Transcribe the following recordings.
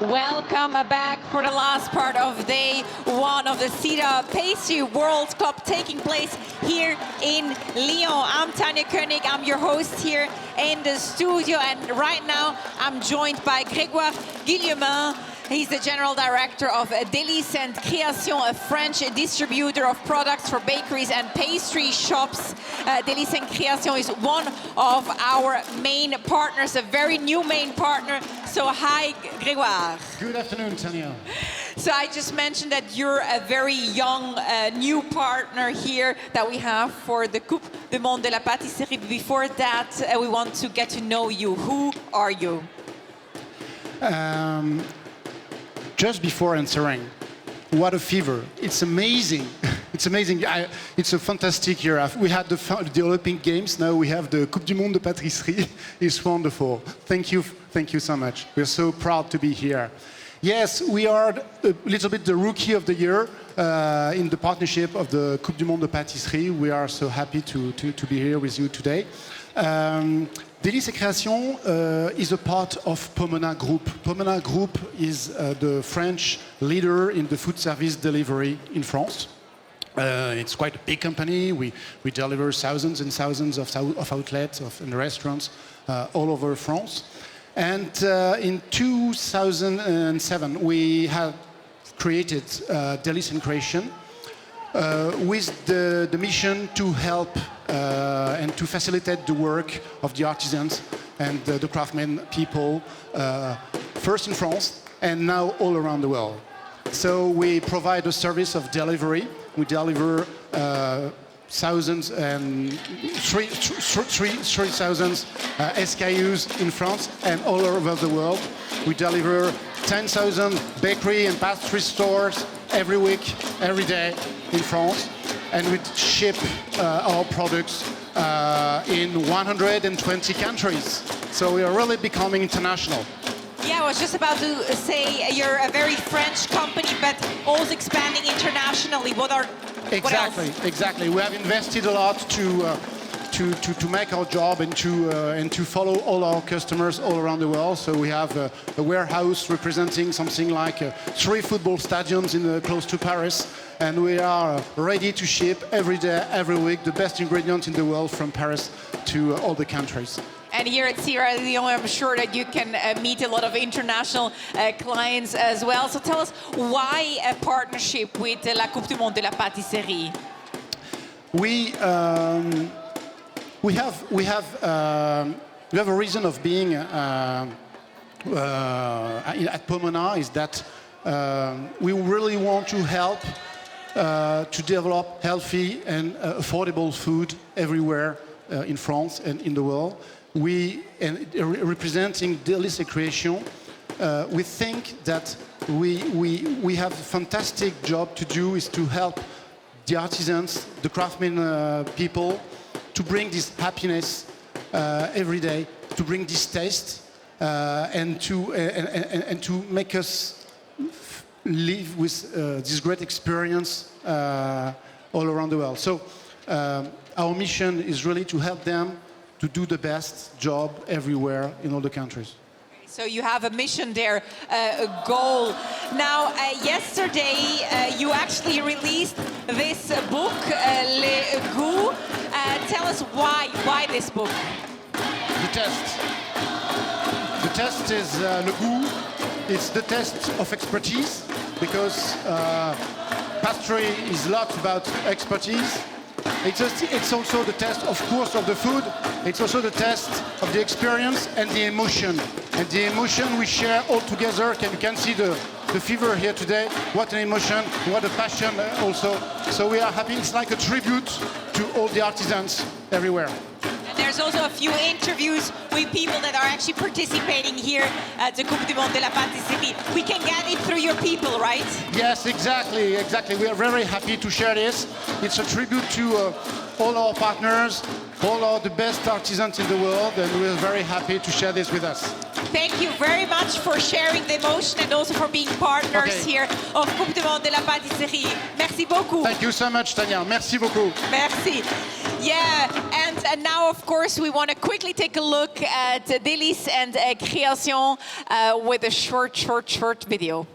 Welcome back for the last part of day one of the CETA Pastry World Cup taking place here in Lyon. I'm Tanya Koenig, I'm your host here in the studio, and right now I'm joined by Grégoire Guillemin. He's the General Director of Delis and Création, a French distributor of products for bakeries and pastry shops. Delis and Création is one of our main partners, a very new main partner. So hi, Grégoire. Good afternoon, Tanya. So I just mentioned that you're a very young, new partner here that we have for the Coupe du Monde de la Pâtisserie. Before that, we want to get to know you. Who are you? Just before answering, what a fever. It's amazing. It's amazing. It's a fantastic year. We had the Olympic Games, now we have the Coupe du Monde de Pâtisserie. It's wonderful. Thank you so much. We're so proud to be here. Yes, we are a little bit the rookie of the year in the partnership of the Coupe du Monde de Pâtisserie. We are so happy to be here with you today. Delis et Création is a part of Pomona Group. Pomona Group is the French leader in the food service delivery in France. It's quite a big company. We deliver thousands and thousands of outlets and restaurants all over France. And in 2007, we have created Delis and Création with the mission to help and to facilitate the work of the artisans and the craftsmen people, first in France and now all around the world. So we provide a service of delivery. We deliver thousands and 3,000 SKUs in France and all over the world. We deliver 10,000 bakery and pastry stores every week, every day in France, and we ship our products in 120 countries. So we are really becoming international. Yeah, I was just about to say you're a very French company, but also expanding internationally. What else? Exactly. We have invested a lot to make our job and to follow all our customers all around the world. So we have a warehouse representing something like 3 football stadiums close to Paris, and we are ready to ship every day, every week, the best ingredients in the world from Paris to all the countries. And here at Sierra Leone, I'm sure that you can meet a lot of international clients as well. So tell us, why a partnership with la Coupe du Monde de la Pâtisserie? We have a reason of being at Pomona, is that we really want to help to develop healthy and affordable food everywhere in France and in the world. Representing Delis et Création, we think that we have a fantastic job to do, is to help the artisans, the craftsmen people, to bring this happiness every day, to bring this taste, and to make us live with this great experience all around the world. So our mission is really to help them to do the best job everywhere in all the countries. So you have a mission there, a goal. Now, yesterday you actually released this book, Les Goûts. Tell us why this book? The test. The test is Le Goût. It's the test of expertise, because pastry is a lot about expertise. It's also the test, of course, of the food. It's also the test of the experience and the emotion. And the emotion we share all together. You can see the fever here today. What an emotion, what a passion also. So we are happy. It's like a tribute to all the artisans everywhere. And there's also a few interviews with people that are actually participating here at the Coupe du Monde de la Pâtisserie. We can get it through your people, right? Yes, exactly. We are very happy to share this. It's a tribute to all our partners, all the best artisans in the world, and we're very happy to share this with us. Thank you very much for sharing the emotion and also for being partners here of Coupe du Monde de la Pâtisserie. Merci beaucoup. Thank you so much, Tanya. Merci beaucoup. Merci. Yeah, and And now, of course, we want to quickly take a look at Delis and Création with a short video.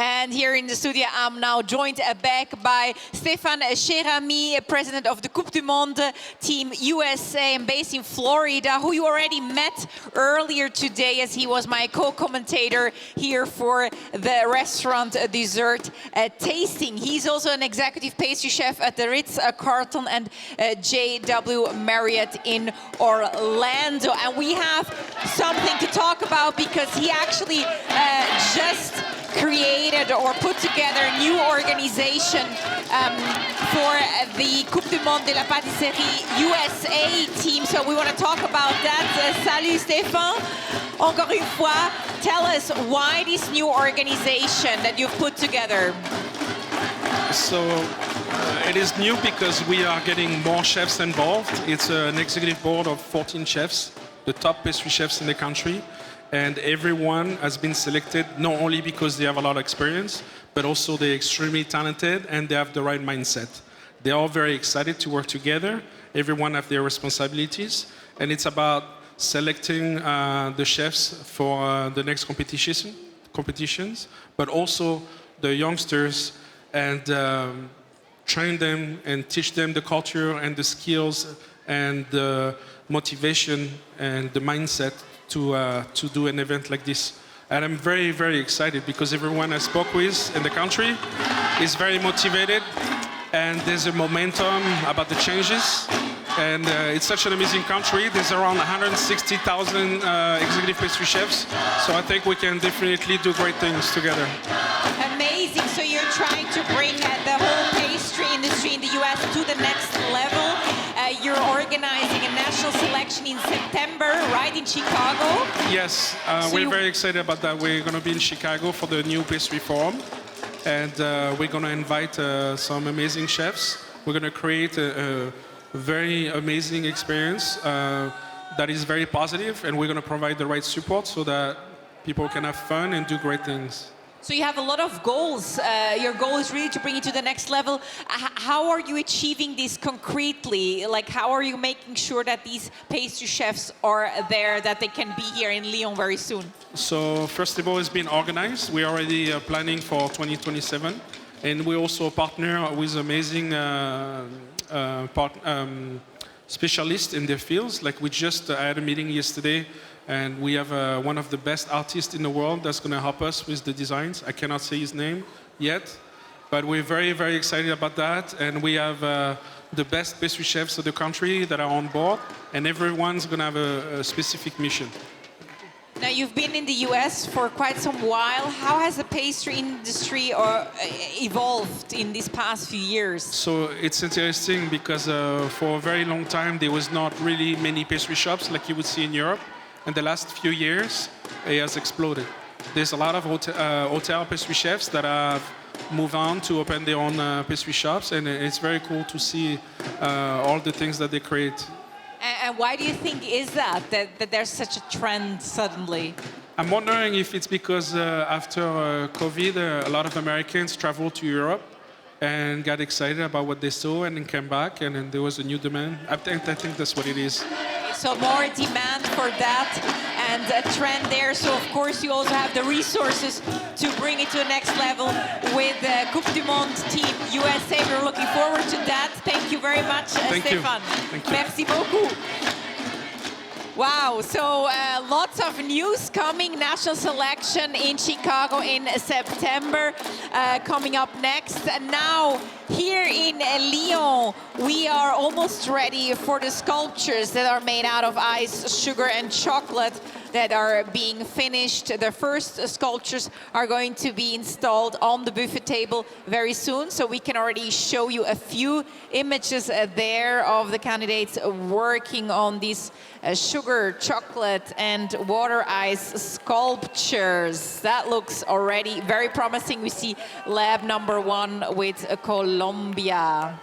And here in the studio, I'm now joined back by Stéphane Cherami, president of the Coupe du Monde team USA, and based in Florida, who you already met earlier today as he was my co-commentator here for the restaurant dessert tasting. He's also an executive pastry chef at the Ritz-Carlton and JW Marriott in Orlando. And we have something to talk about because he actually just created or put together a new organization for the Coupe du Monde de la Pâtisserie USA team. So we want to talk about that. Salut Stéphane. Encore une fois, tell us why this new organization that you've put together. So it is new because we are getting more chefs involved. It's an executive board of 14 chefs, the top pastry chefs in the country. And everyone has been selected not only because they have a lot of experience, but also they're extremely talented and they have the right mindset. They're all very excited to work together. Everyone has their responsibilities. And it's about selecting the chefs for the next competitions, but also the youngsters and train them and teach them the culture and the skills and the motivation and the mindset to do an event like this. And I'm very, very excited because everyone I spoke with in the country is very motivated and there's a momentum about the changes. And it's such an amazing country. There's around 160,000 executive pastry chefs. So I think we can definitely do great things together. Amazing. So you're trying to bring the whole pastry industry in the US to the next level. You're organizing a national selection in September, right, in Chicago? Yes, we're very excited about that. We're going to be in Chicago for the new pastry forum. And we're going to invite some amazing chefs. We're going to create a very amazing experience that is very positive, and we're going to provide the right support so that people can have fun and do great things. So you have a lot of goals. Your goal is really to bring it to the next level. How are you achieving this concretely? Like, how are you making sure that these pastry chefs are there, that they can be here in Lyon very soon? So first of all, it's been organized. We're already planning for 2027. And we also partner with amazing specialists in their fields. Like we just had a meeting yesterday, and we have one of the best artists in the world that's going to help us with the designs. I cannot say his name yet, but we're very, very excited about that. And we have the best pastry chefs of the country that are on board, and everyone's going to have a specific mission. Now, you've been in the US for quite some while. How has the pastry industry evolved in these past few years? So it's interesting because for a very long time, there was not really many pastry shops like you would see in Europe. And the last few years, it has exploded. There's a lot of hotel pastry chefs that have moved on to open their own pastry shops, and it's very cool to see all the things that they create. And why do you think is that there's such a trend suddenly? I'm wondering if it's because after COVID, a lot of Americans traveled to Europe and got excited about what they saw and then came back, and then there was a new demand. I think that's what it is. So more demand for that and a trend there. So of course you also have the resources to bring it to the next level with the Coupe du Monde team USA. We're looking forward to that. Thank you very much, Stéphane. Thank you. Merci beaucoup. Wow, so lots of news coming. National selection in Chicago in September coming up next. And now here in Lyon, we are almost ready for the sculptures that are made out of ice, sugar and chocolate. that are being finished. The first sculptures are going to be installed on the buffet table very soon, so we can already show you a few images there of the candidates working on these sugar, chocolate, and water ice sculptures. That looks already very promising. We see lab number 1 with Colombia.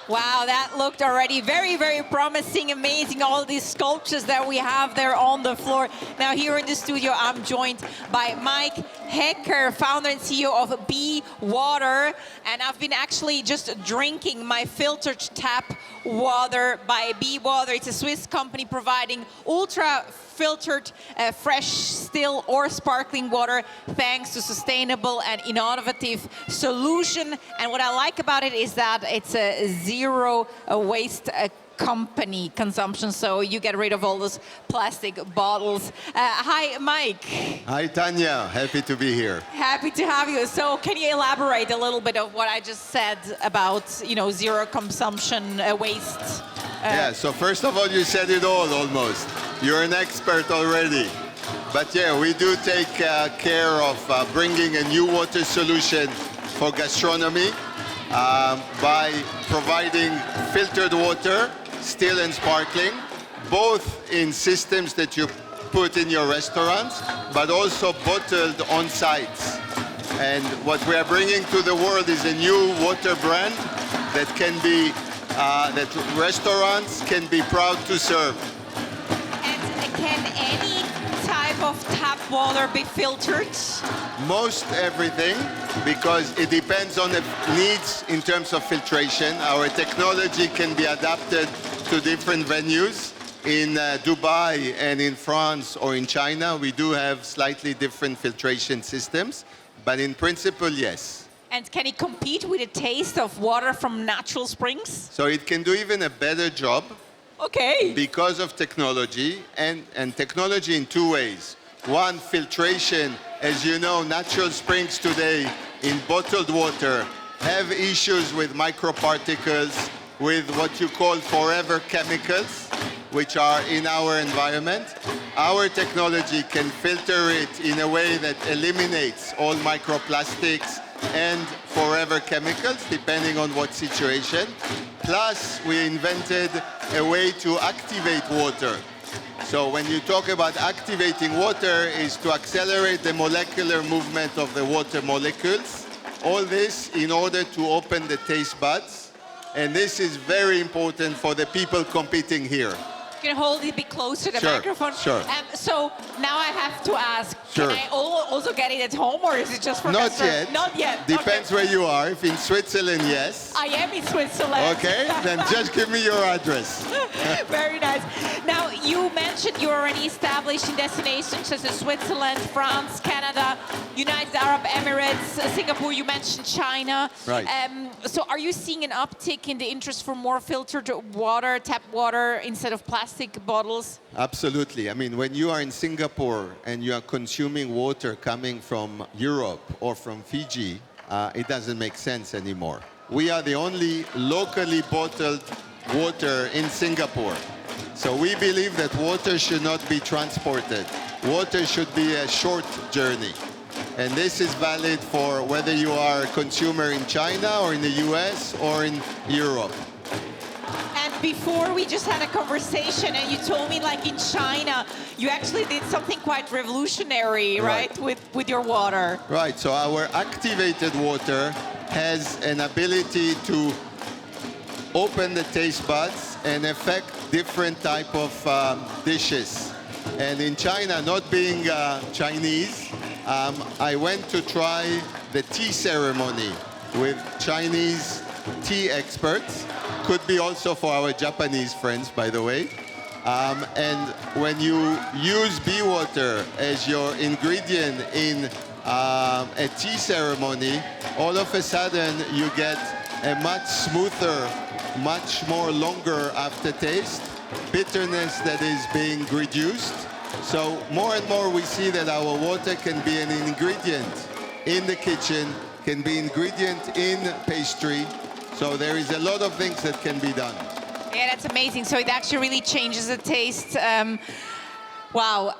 Wow, that looked already very, very promising, amazing, all these sculptures that we have there on the floor. Now here in the studio, I'm joined by Mike Hecker, founder and CEO of Be Water. And I've been actually just drinking my filtered tap water by Be Water. It's a Swiss company providing ultra filtered, fresh, still or sparkling water thanks to sustainable and innovative solution. And what I like about it is that it's a zero waste company consumption, so you get rid of all those plastic bottles. Hi, Mike. Hi, Tanya. Happy to be here. Happy to have you. So can you elaborate a little bit of what I just said about, zero consumption, waste? Yeah, so first of all, you said it all almost. You're an expert already. But yeah, we do take care of bringing a new water solution for gastronomy by providing filtered water, still and sparkling, both in systems that you put in your restaurants, but also bottled on site. And what we are bringing to the world is a new water brand that can be, that restaurants can be proud to serve. And can any type of tap water be filtered? Most everything, because it depends on the needs in terms of filtration. Our technology can be adapted to different venues. In Dubai and in France or in China, we do have slightly different filtration systems, but in principle, yes. And can it compete with the taste of water from natural springs? So it can do even a better job. Okay. Because of technology, and technology in two ways. One, filtration. As you know, natural springs today in bottled water have issues with microparticles, with what you call forever chemicals, which are in our environment. Our technology can filter it in a way that eliminates all microplastics and forever chemicals, depending on what situation. Plus, we invented a way to activate water. So when you talk about activating water, is to accelerate the molecular movement of the water molecules. All this in order to open the taste buds. And this is very important for the people competing here. You can hold it a bit closer to the Sure, microphone. sure. So now I have to ask, Sure. can I also get it at home, or is it just for Not customers? yet. Not yet. Depends Okay. where you are. If in Switzerland, yes. I am in Switzerland. Okay, then just give me your address. Very nice. Now, you mentioned you're already established in destinations such as Switzerland, France, Canada, United Arab Emirates, Singapore, you mentioned China. Right. So are you seeing an uptick in the interest for more filtered water, tap water, instead of plastic bottles? Absolutely. I mean, when you are in Singapore and you are consuming water coming from Europe or from Fiji, it doesn't make sense anymore. We are the only locally bottled water in Singapore. So we believe that water should not be transported. Water should be a short journey. And this is valid for whether you are a consumer in China or in the US or in Europe. before we just had a conversation and you told me like in China, you actually did something quite revolutionary, right? With your water. Right, so our activated water has an ability to open the taste buds and affect different type of dishes. And in China, not being Chinese, I went to try the tea ceremony with Chinese tea experts. Could be also for our Japanese friends, by the way. And when you use bee water as your ingredient in a tea ceremony, all of a sudden you get a much smoother, much more longer aftertaste, bitterness that is being reduced. So more and more we see that our water can be an ingredient in the kitchen, can be ingredient in pastry. So there is a lot of things that can be done. Yeah, that's amazing. So it actually really changes the taste. Wow.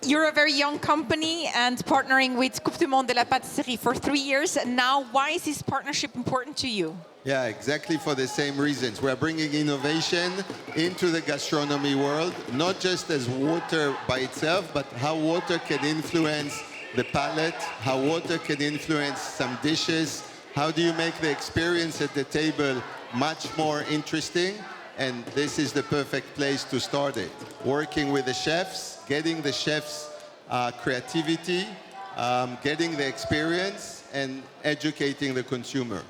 You're a very young company and partnering with Coupe du Monde de la Pâtisserie for 3 years. Now, why is this partnership important to you? Yeah, exactly for the same reasons. We're bringing innovation into the gastronomy world, not just as water by itself, but how water can influence the palate, how water can influence some dishes. How do you make the experience at the table much more interesting? And this is the perfect place to start it. Working with the chefs, getting the chefs' creativity, getting the experience, and educating the consumer.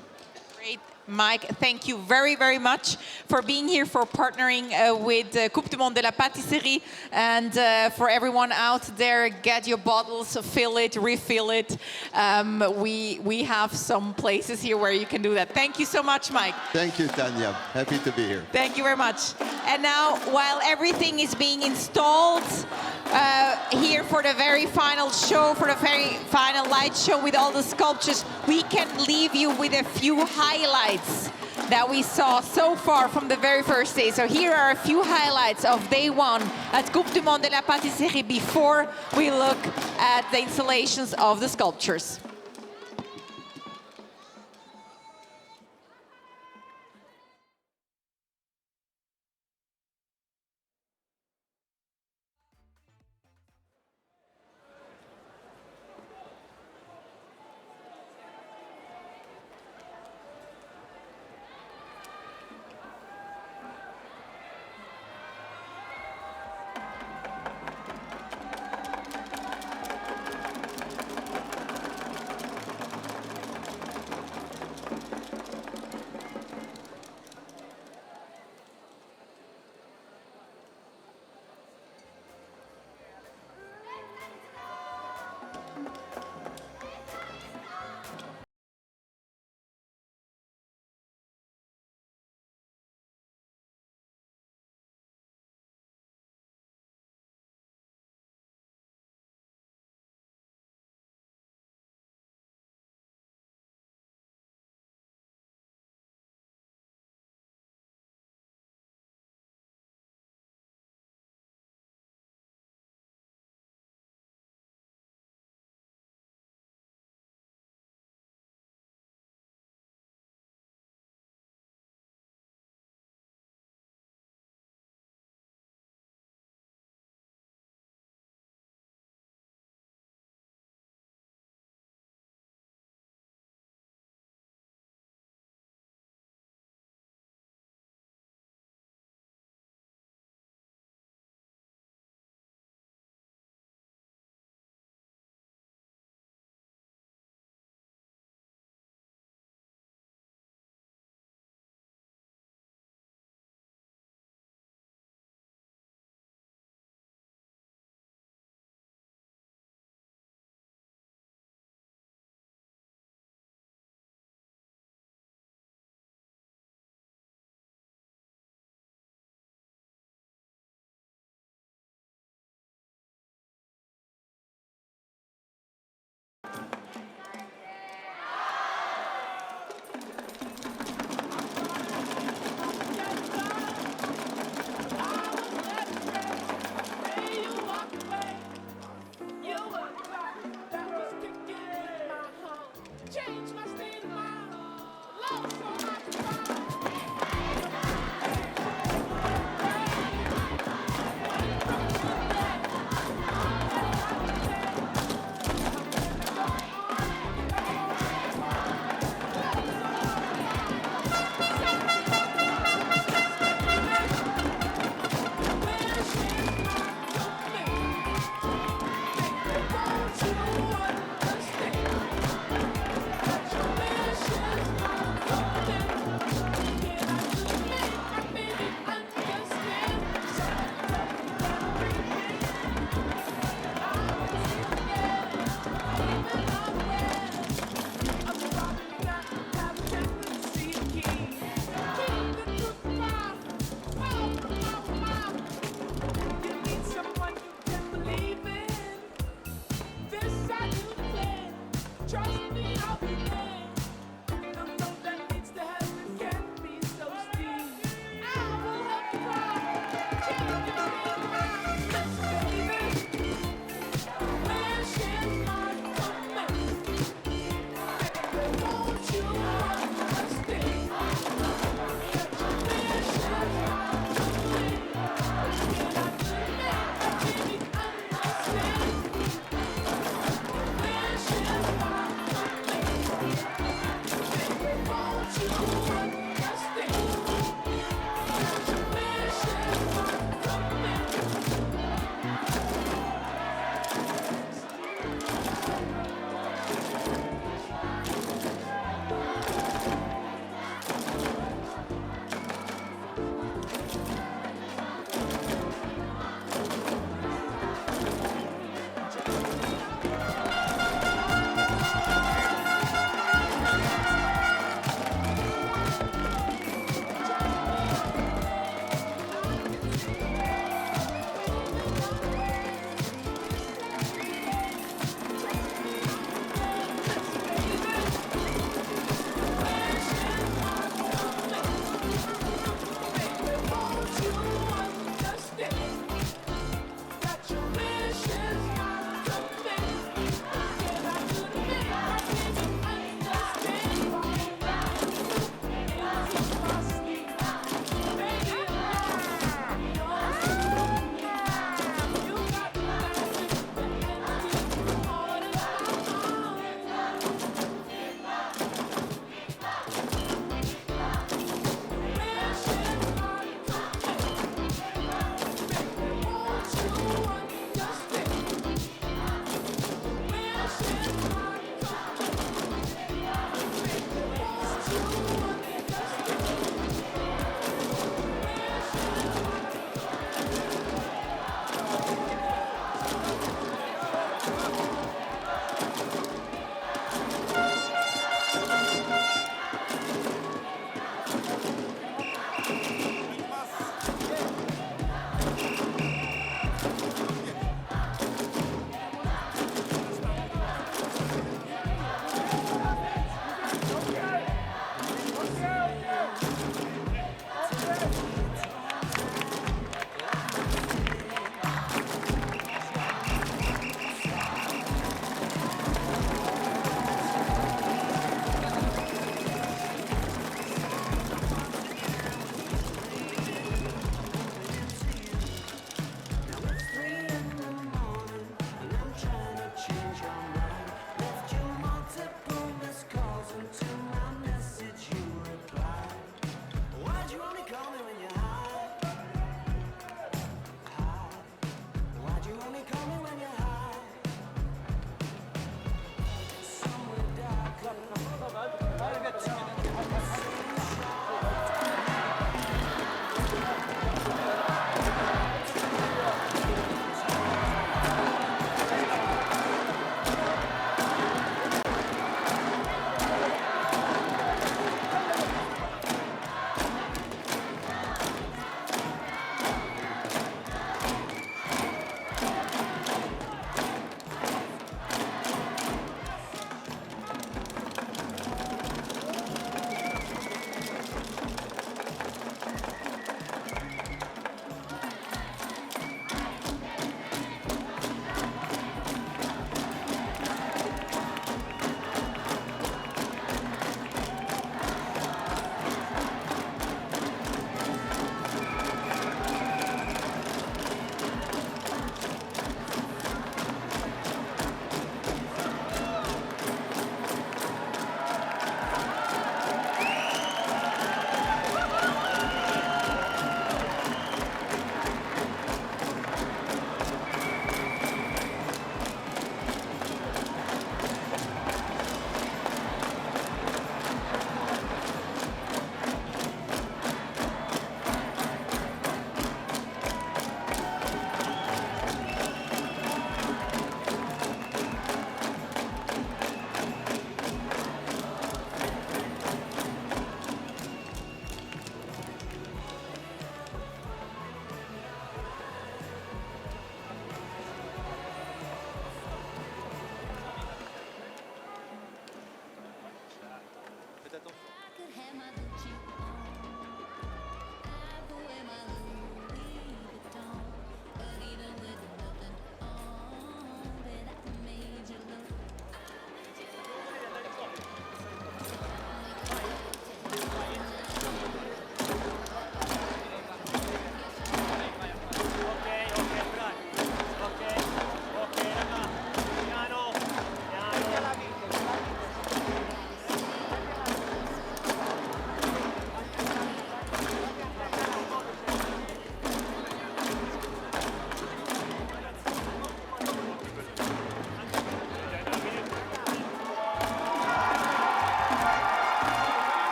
Great. Mike, thank you very, very much for being here, for partnering with Coupe du Monde de la Pâtisserie. And for everyone out there, get your bottles, fill it, refill it. We have some places here where you can do that. Thank you so much, Mike. Thank you, Tanya. Happy to be here. Thank you very much. And now, while everything is being installed here for the very final show, for the very final light show with all the sculptures, we can leave you with a few highlights that we saw so far from the very first day. So here are a few highlights of day one at Coupe du Monde de la Pâtisserie before we look at the installations of the sculptures.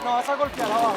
No vas a golpear abajo.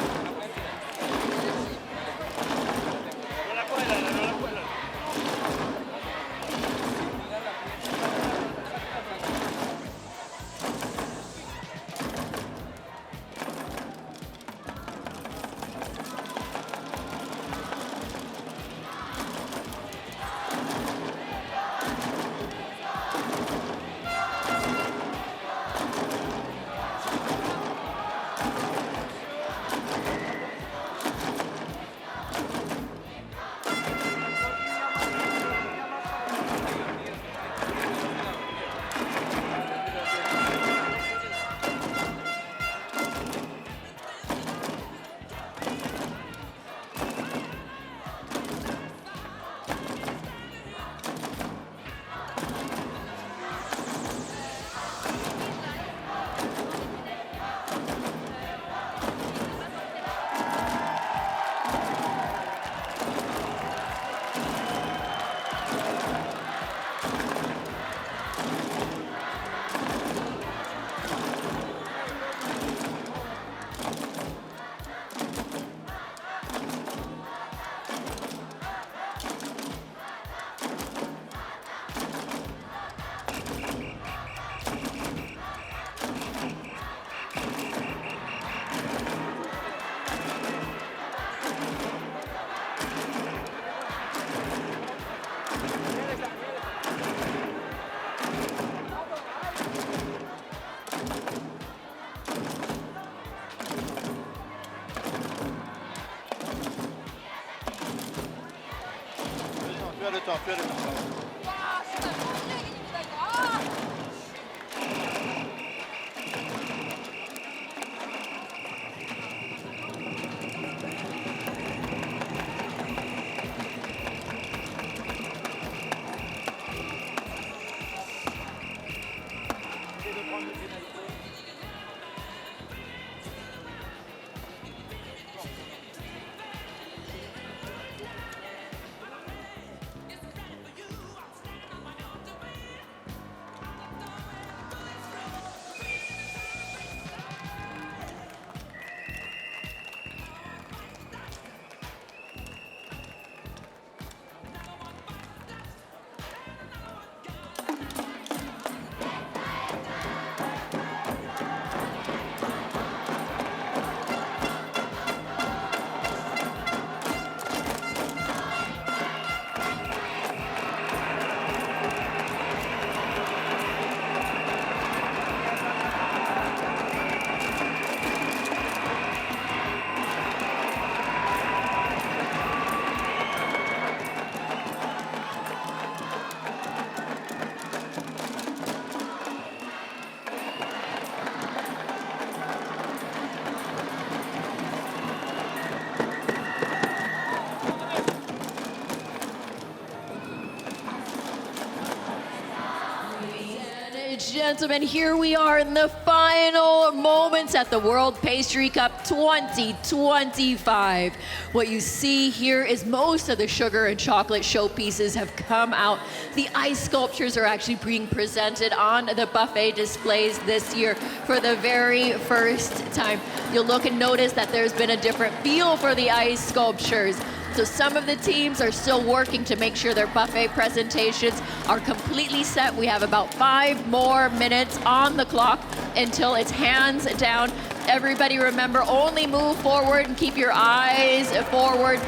Gentlemen, here we are in the final moments at the World Pastry Cup 2025. What you see here is most of the sugar and chocolate showpieces have come out. The ice sculptures are actually being presented on the buffet displays this year for the very first time. You'll look and notice that there's been a different feel for the ice sculptures. So some of the teams are still working to make sure their buffet presentations are completely set. We have about 5 more minutes on the clock until it's hands down. Everybody remember, only move forward and keep your eyes forward.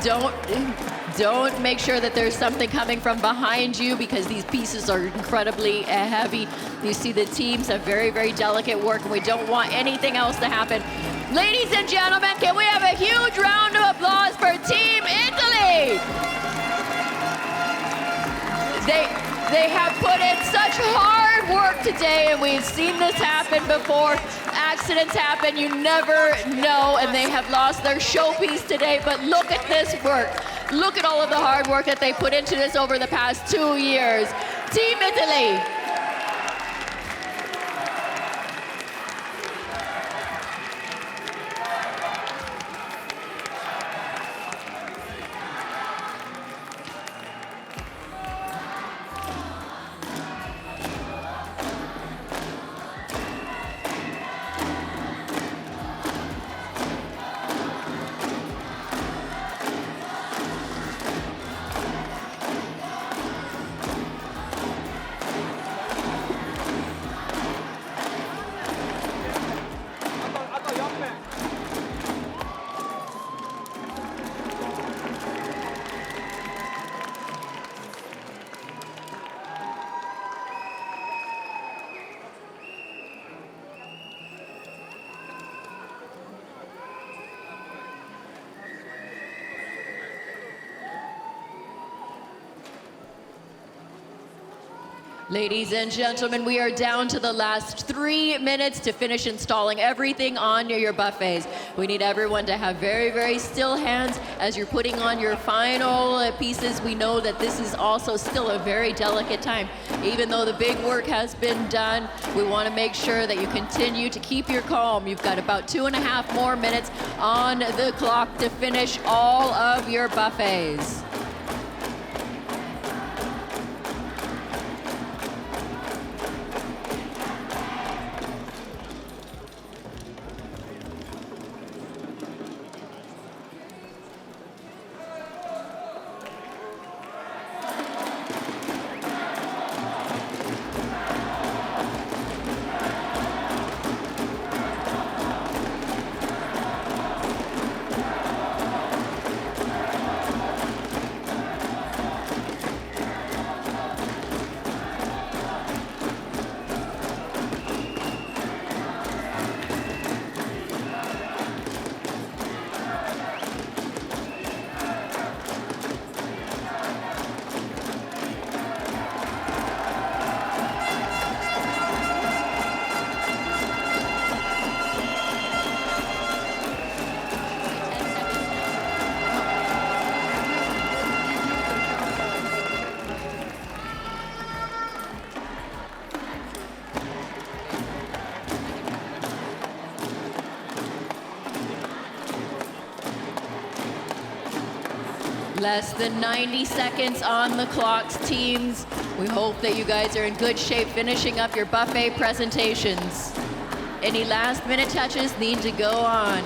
Don't make sure that there's something coming from behind you because these pieces are incredibly heavy. You see the teams have very, very delicate work and we don't want anything else to happen. Ladies and gentlemen, can we have a huge round of applause for Team Italy? They have put in such hard work today, and we've seen this happen before. Accidents happen, you never know, and they have lost their showpiece today, but look at this work. Look at all of the hard work that they put into this over the past 2 years. Team Italy. Ladies and gentlemen, we are down to the last 3 minutes to finish installing everything on your buffets. We need everyone to have very, very still hands as you're putting on your final pieces. We know that this is also still a very delicate time. Even though the big work has been done, we want to make sure that you continue to keep your calm. You've got about 2.5 more minutes on the clock to finish all of your buffets. Less than 90 seconds on the clocks, teams. We hope that you guys are in good shape finishing up your buffet presentations. Any last minute touches need to go on.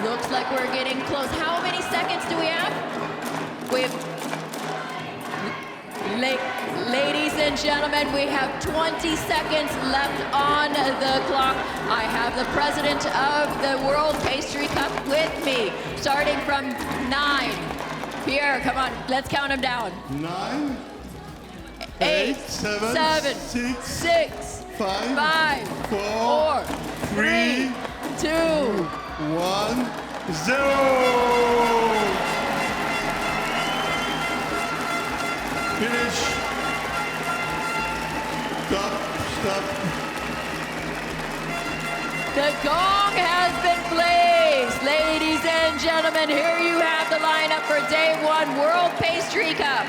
Looks like we're getting close. How many seconds do we have? Ladies and gentlemen, we have 20 seconds left on the clock. I have the president of the World Pastry Cup with me, starting from 9. Pierre, come on, let's count them down. 9, 8, 7, 6, 5, 4, 3, 2, 1, 0. Finish. Stop. The gong has been blazed. Ladies and gentlemen, here you have the lineup for Day 1 World Pastry Cup.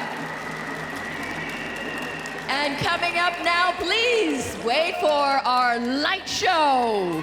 And coming up now, please wait for our light show.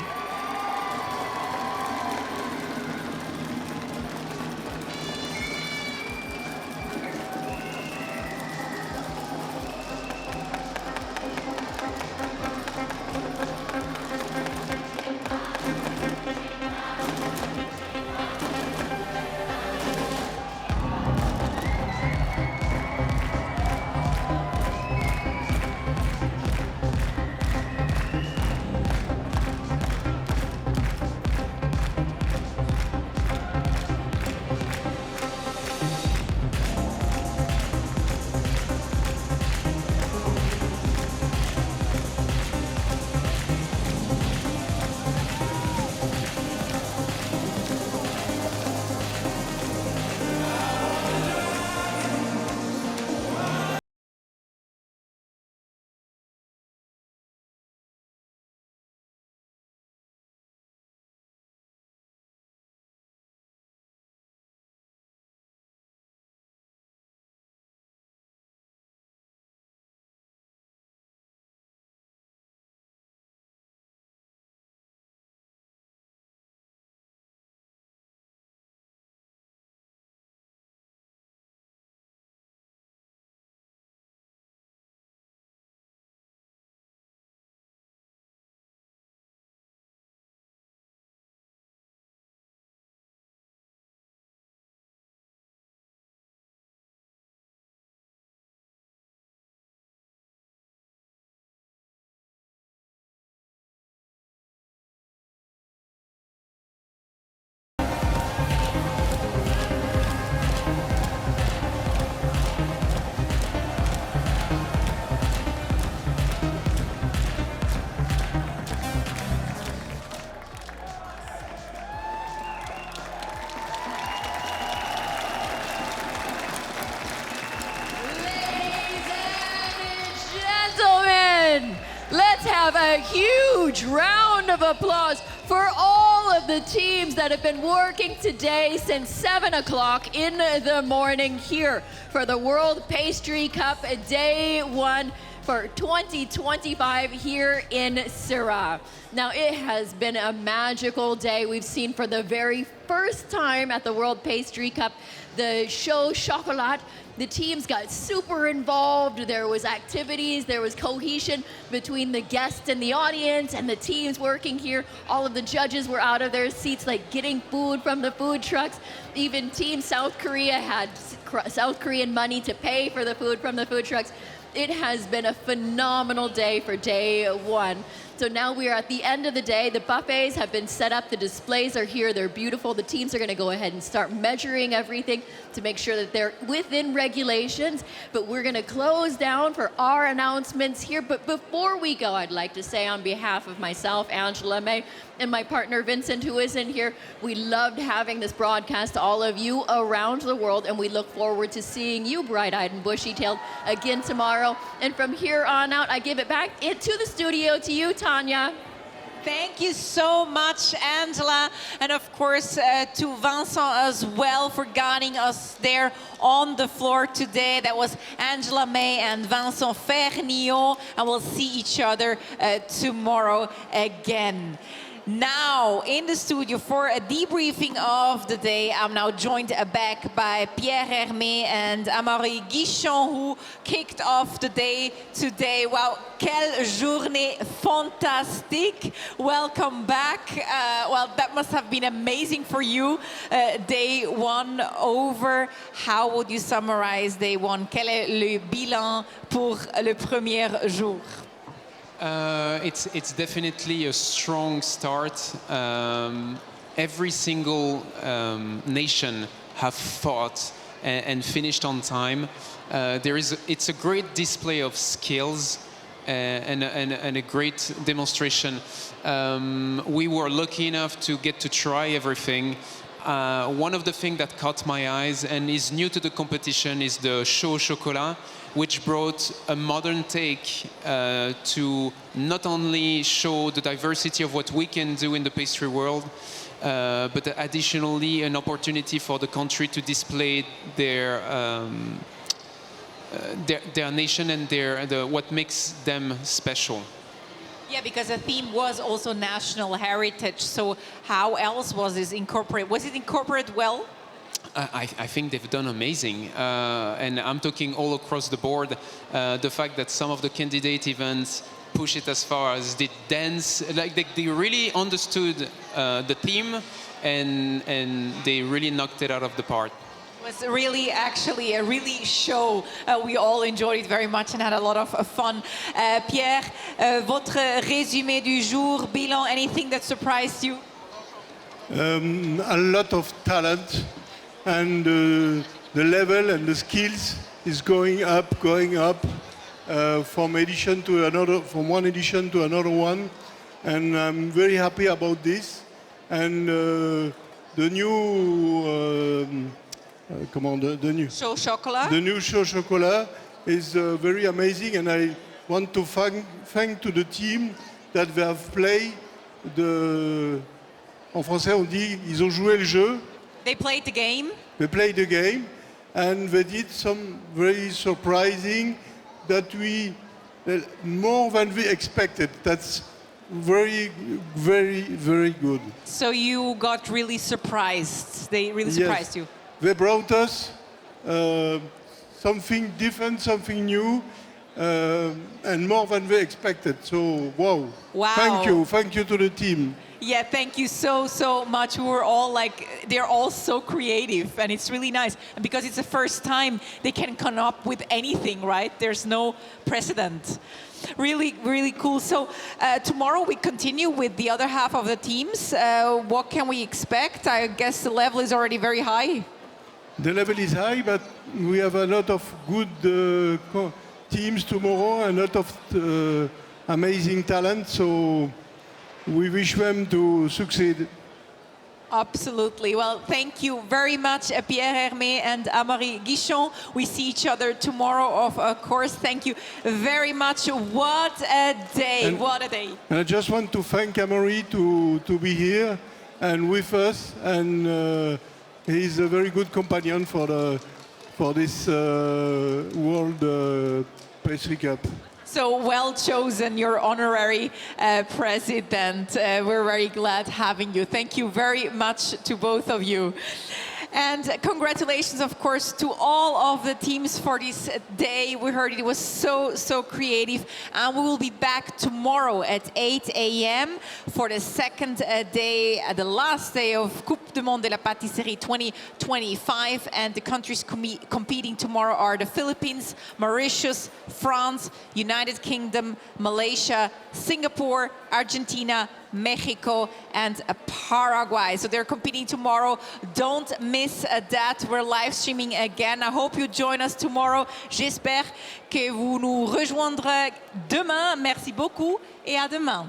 let's have a huge round of applause for all of the teams that have been working today since 7 o'clock in the morning here for the World Pastry Cup Day 1 for 2025 here in Syrah. Now, it has been a magical day. We've seen for the very first time at the World Pastry Cup the show Chocolat. The teams got super involved. There was activities, there was cohesion between the guests and the audience and the teams working here. All of the judges were out of their seats, like getting food from the food trucks. Even Team South Korea had South Korean money to pay for the food from the food trucks. It has been a phenomenal day for day 1. So now we are at the end of the day. The buffets have been set up. The displays are here. They're beautiful. The teams are going to go ahead and start measuring everything to make sure that they're within regulations. But we're going to close down for our announcements here. But before we go, I'd like to say on behalf of myself, Angela May, and my partner Vincent, who isn't here, we loved having this broadcast to all of you around the world, and we look forward to seeing you bright-eyed and bushy-tailed again tomorrow. And from here on out, I give it back into the studio to you, Tanya. Thank you so much, Angela, and of course to Vincent as well for guiding us there on the floor today. That was Angela May and Vincent Fernillon, and we'll see each other tomorrow again. Now, in the studio for a debriefing of the day, I'm now joined back by Pierre Hermé and Amaury Guichon, who kicked off the day today. Wow, quelle journée fantastique. Welcome back. Well, that must have been amazing for you. Day 1 over. How would you summarize day 1? Quel est le bilan pour le premier jour? It's definitely a strong start. Every single nation have fought and finished on time. It's a great display of skills and a great demonstration. We were lucky enough to get to try everything. One of the things that caught my eyes and is new to the competition is the show au chocolat, which brought a modern take to not only show the diversity of what we can do in the pastry world, but additionally an opportunity for the country to display their nation and what makes them special. Yeah, because the theme was also national heritage. So how else was this incorporated? Was it incorporated well? I think they've done amazing. And I'm talking all across the board. The fact that some of the candidate events push it as far as did dance, like they really understood the theme and they really knocked it out of the park. It was really, actually, a really show. We all enjoyed it very much and had a lot of fun. Pierre, votre résumé du jour, bilan, anything that surprised you? A lot of talent, and the level and the skills is going up from edition to another, from one edition to another one, and I'm very happy about this. And the new the new Show chocolat. The new show chocolat is very amazing, and I want to thank to the team that they have played the. En français, on dit ils ont joué le jeu. They played the game. They played the game, and they did some very surprising that more than we expected. That's very, very, very good. So you got really surprised. They really surprised you. They brought us something different, something new, and more than we expected. So, wow. Thank you to the team. Yeah, thank you so much. We were all like, they're all so creative, and it's really nice. And because it's the first time they can come up with anything, right? There's no precedent. Really, really cool. So tomorrow we continue with the other half of the teams. What can we expect? I guess the level is already very high. The level is high, but we have a lot of good teams tomorrow, a lot of amazing talent. So we wish them to succeed. Absolutely. Well, thank you very much, Pierre Hermé and Amaury Guichon. We see each other tomorrow, of course. Thank you very much. What a day. What a day. And I just want to thank Amaury to be here and with us. And he's a very good companion for this World Pastry Cup. So well chosen, your honorary president. We're very glad having you. Thank you very much to both of you. And congratulations, of course, to all of the teams for this day. We heard it was so creative. And we will be back tomorrow at 8 a.m. for the second day, the last day of Coupe du Monde de la Pâtisserie 2025. And the countries competing tomorrow are the Philippines, Mauritius, France, United Kingdom, Malaysia, Singapore, Argentina, Mexico, and Paraguay. So they're competing tomorrow. Don't miss that. We're live streaming again. I hope you join us tomorrow. J'espère que vous nous rejoindrez demain. Merci beaucoup et à demain.